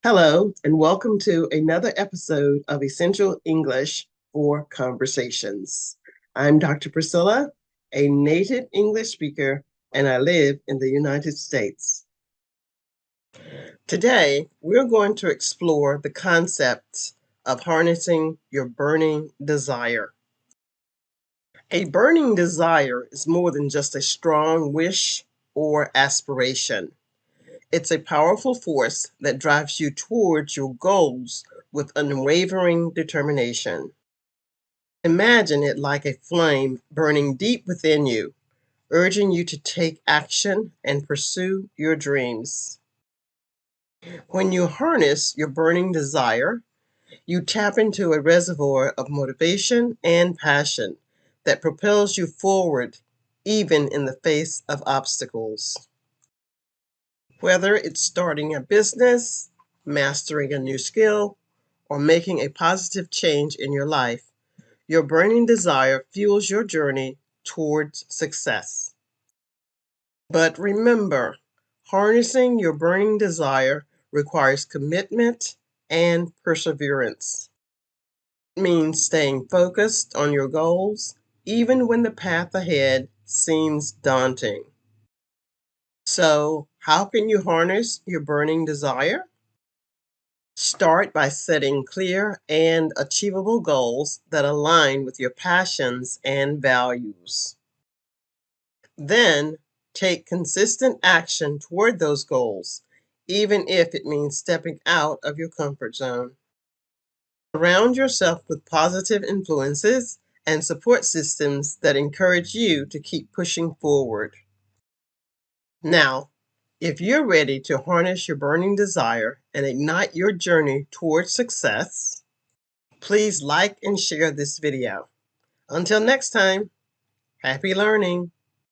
Hello, and welcome to another episode of Essential English for Conversations. I'm Dr. Priscilla, a native English speaker, and I live in the United States. Today, we're going to explore the concept of harnessing your burning desire. A burning desire is more than just a strong wish or aspiration. It's a powerful force that drives you towards your goals with unwavering determination. Imagine it like a flame burning deep within you, urging you to take action and pursue your dreams. When you harness your burning desire, you tap into a reservoir of motivation and passion that propels you forward even in the face of obstacles. Whether it's starting a business, mastering a new skill, or making a positive change in your life, your burning desire fuels your journey towards success. But remember, harnessing your burning desire requires commitment and perseverance. It means staying focused on your goals even when the path ahead seems daunting. So, how can you harness your burning desire? Start by setting clear and achievable goals that align with your passions and values. Then, take consistent action toward those goals, even if it means stepping out of your comfort zone. Surround yourself with positive influences and support systems that encourage you to keep pushing forward. Now, if you're ready to harness your burning desire and ignite your journey towards success, please like and share this video. Until next time, happy learning.